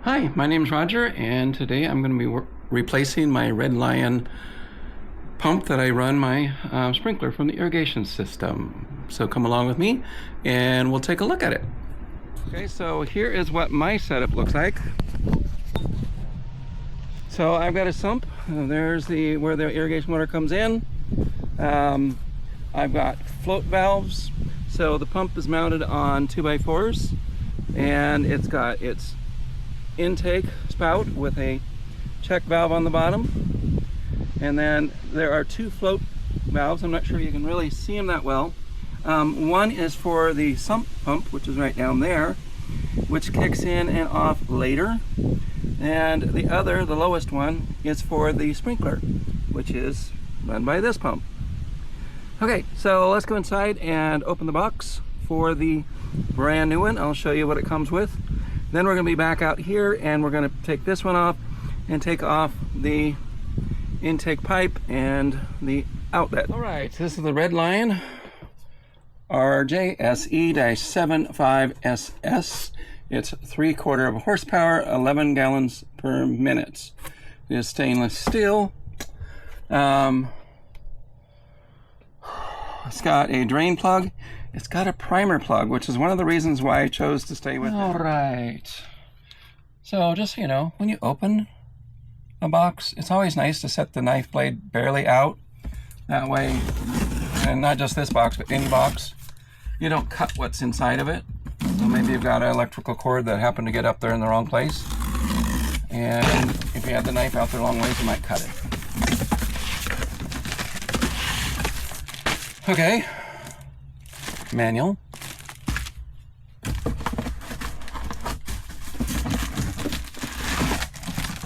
Hi, my name's Roger, and today I'm going to be replacing my Red Lion pump that I run my sprinkler from the irrigation system. So come along with me and we'll take a look at it. Okay, so here is what my setup looks like. So I've got a sump. There's where the irrigation water comes in. I've got float valves. So the pump is mounted on 2x4s, and it's got its intake spout with a check valve on the bottom, and then there are two float valves. I'm not sure you can really see them that well. One is for the sump pump, which is right down there, which kicks in and off later, and the other, the lowest one, is for the sprinkler, which is run by this pump. Okay, so let's go inside and open the box for the brand new one. I'll show you what it comes with. Then we're going to be back out here and we're going to take this one off and take off the intake pipe and the outlet. All right, this is the Red Lion RJSE-75SS. It's 3/4 horsepower, 11 gallons per minute. It is stainless steel. It's got a drain plug. It's got a primer plug, which is one of the reasons why I chose to stay with it. All right. So just so you know, when you open a box, it's always nice to set the knife blade barely out. That way, and not just this box, but any box, you don't cut what's inside of it. So maybe you've got an electrical cord that happened to get up there in the wrong place. And if you had the knife out there a long ways, you might cut it. Okay. Manual.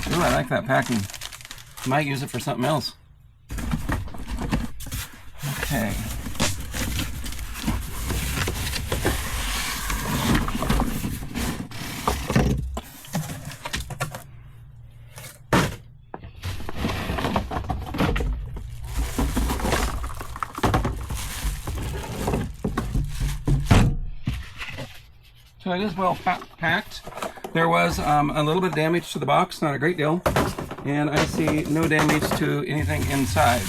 Ooh, I like that packing. Might use it for something else. Okay. So it is well packed. There was a little bit of damage to the box, not a great deal, and I see no damage to anything inside.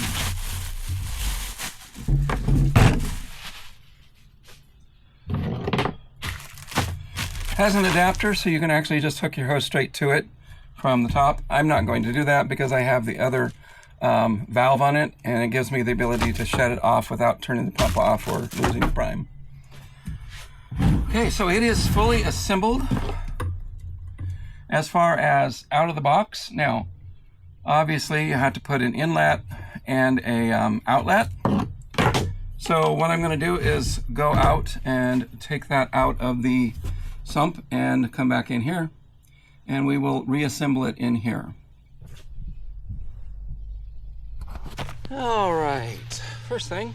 Has an adapter, so you can actually just hook your hose straight to it from the top. I'm not going to do that because I have the other valve on it, and it gives me the ability to shut it off without turning the pump off or losing the prime. Okay, so it is fully assembled as far as out of the box. Now, obviously you have to put an inlet and a outlet. So what I'm going to do is go out and take that out of the sump and come back in here, and we will reassemble it in here. All right, first thing,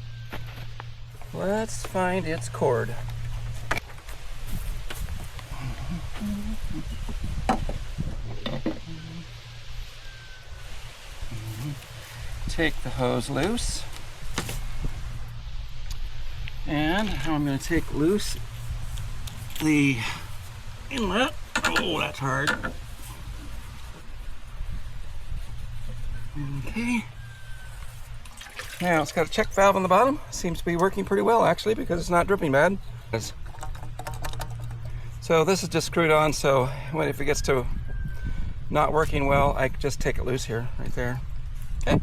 let's find its cord. Take the hose loose, and now I'm going to take loose the inlet. Oh, that's hard. Okay. Now it's got a check valve on the bottom. Seems to be working pretty well actually, because it's not dripping bad. So this is just screwed on, so if it gets to not working well, I can just take it loose here, right there. Okay.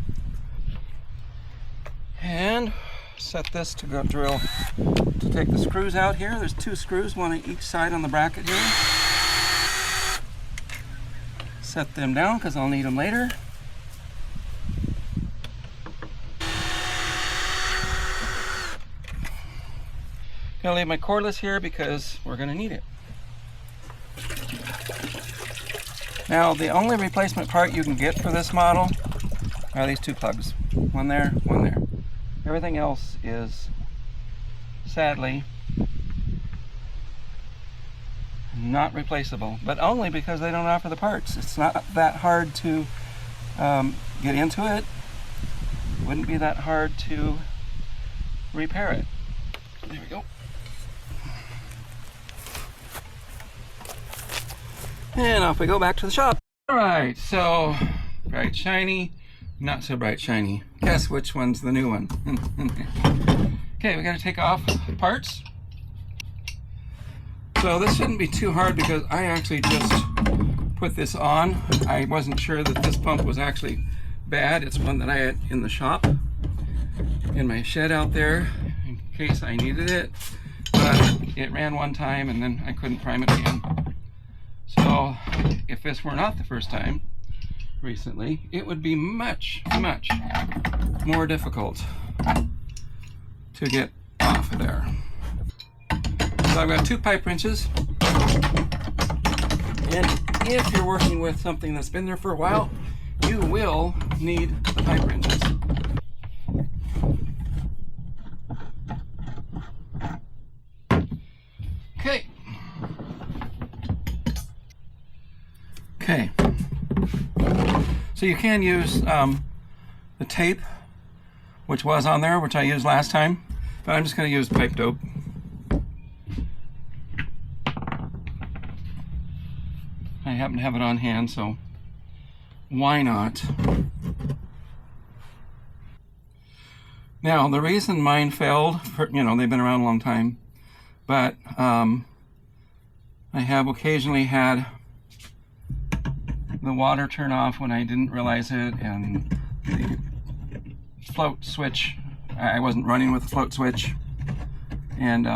And set this to go drill, to take the screws out here. There's two screws, one on each side on the bracket here. Set them down because I'll need them later. Gonna leave my cordless here because we're gonna need it. Now, the only replacement part you can get for this model are these two plugs. One there, one there. Everything else is, sadly, not replaceable, but only because they don't offer the parts. It's not that hard to get into it. It wouldn't be that hard to repair it. There we go. And off we go back to the shop. All right, so bright shiny, not so bright shiny. Guess which one's the new one? Okay, we gotta take off parts. So this shouldn't be too hard because I actually just put this on. I wasn't sure that this pump was actually bad. It's one that I had in the shop, in my shed out there, in case I needed it. But it ran one time and then I couldn't prime it again. So if this were not the first time recently, it would be much, much more difficult to get off of there. So I've got 2 pipe wrenches. And if you're working with something that's been there for a while, you will need the pipe wrenches. Okay. Okay. So you can use the tape, which was on there, which I used last time, but I'm just going to use pipe dope. I happen to have it on hand, so why not? Now, the reason mine failed, they've been around a long time, but I have occasionally had the water turn off when I didn't realize it, and the float switch, I wasn't running with the float switch, and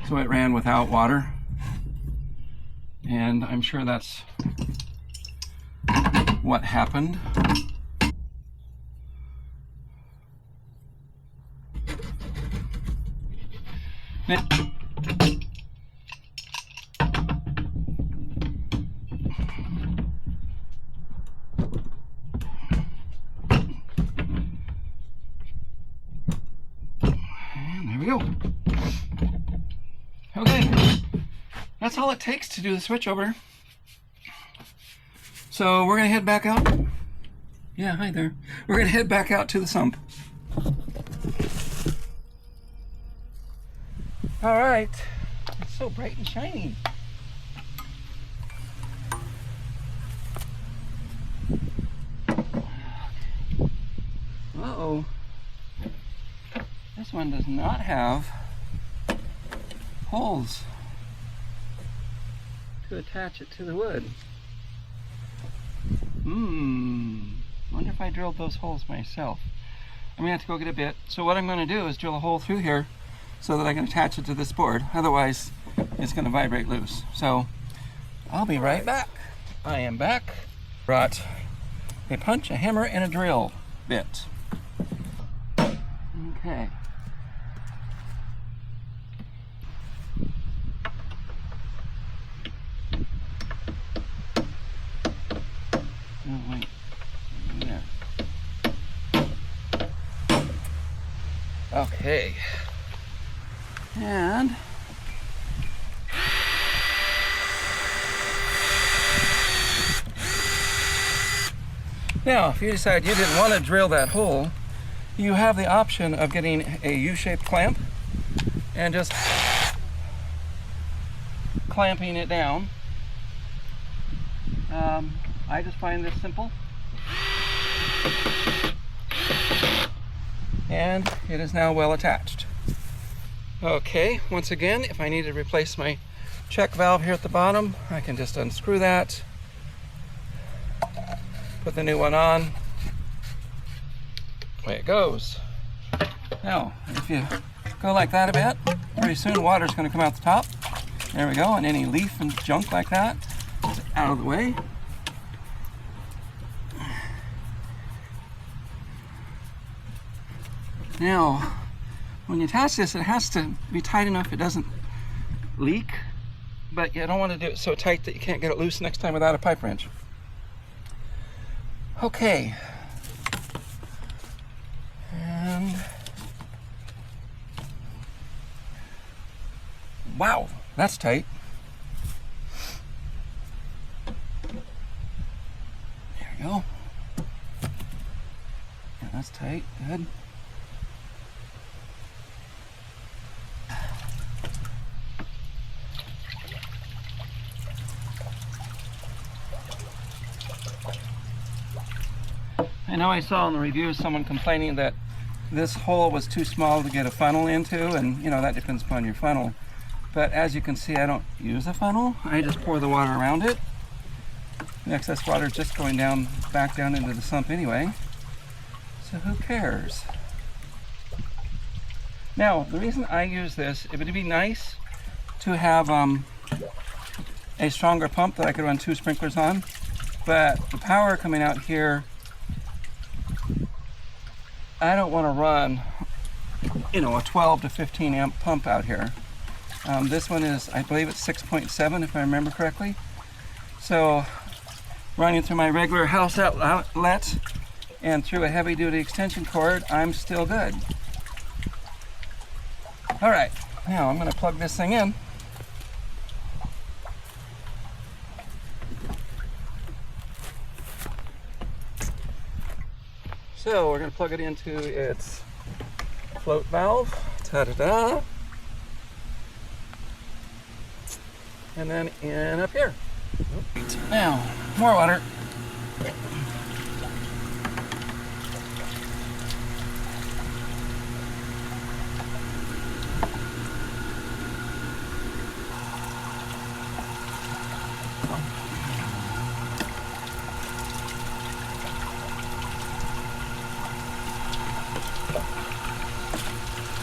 so it ran without water, and I'm sure that's what happened. Okay, that's all it takes to do the switchover. So we're gonna head back out. Yeah, hi there. We're gonna head back out to the sump. All right, it's so bright and shiny. Uh-oh. This one does not have holes to attach it to the wood. Wonder if I drilled those holes myself. I'm gonna have to go get a bit. So what I'm gonna do is drill a hole through here so that I can attach it to this board. Otherwise, it's gonna vibrate loose. So I'll be right back. I am back. Brought a punch, a hammer, and a drill bit. Okay. Oh, wait. There. Okay. And now, if you decide you didn't want to drill that hole, you have the option of getting a U-shaped clamp and just clamping it down. I just find this simple, and it is now well attached. Okay, once again, if I need to replace my check valve here at the bottom, I can just unscrew that, put the new one on. Away it goes. Now, if you go like that a bit, pretty soon water's going to come out the top. There we go, and any leaf and junk like that is out of the way. Now, when you attach this, it has to be tight enough it doesn't leak, but you don't want to do it so tight that you can't get it loose next time without a pipe wrench. Okay. And wow, that's tight. There we go. Yeah, that's tight. Good. I know I saw in the review someone complaining that this hole was too small to get a funnel into, and you know, that depends upon your funnel. But as you can see, I don't use a funnel. I just pour the water around it. The excess water is just going down, back down into the sump anyway. So who cares? Now, the reason I use this, it would be nice to have a stronger pump that I could run 2 sprinklers on, but the power coming out here, I don't want to run, you know, a 12 to 15 amp pump out here. This one is, I believe it's 6.7 if I remember correctly. So running through my regular house outlet and through a heavy duty extension cord, I'm still good. All right, now I'm going to plug this thing in. So we're going to plug it into its float valve. Ta-da-da. And then in up here. Now, more water.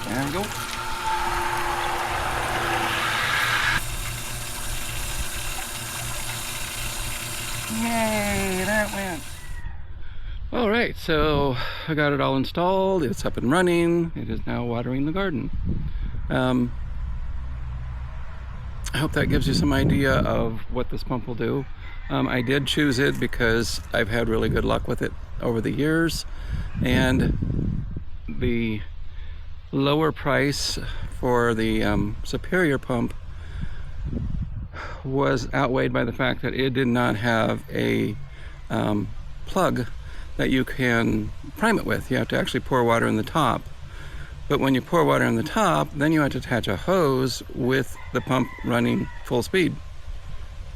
There we go. Yay, that went. All right, so I got it all installed. It's up and running. It is now watering the garden. I hope that gives you some idea of what this pump will do. I did choose it because I've had really good luck with it over the years, and the lower price for the Superior pump was outweighed by the fact that it did not have a plug that you can prime it with. You have to actually pour water in the top. But when you pour water in the top, then you have to attach a hose with the pump running full speed.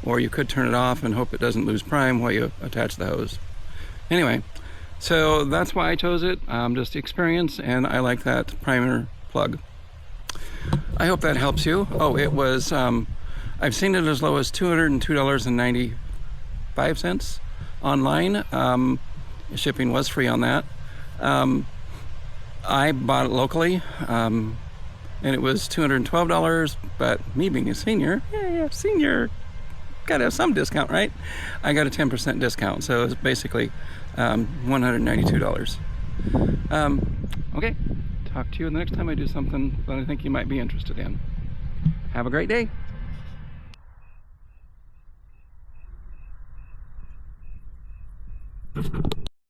Or you could turn it off and hope it doesn't lose prime while you attach the hose. Anyway, so that's why I chose it. Just experience, and I like that primer plug. I hope that helps you. Oh, it was, I've seen it as low as $202.95 online. Shipping was free on that. I bought it locally, and it was $212, but me being a senior, senior, gotta have some discount, right? I got a 10% discount, so it's basically $192. Okay, talk to you the next time I do something that I think you might be interested in. Have a great day.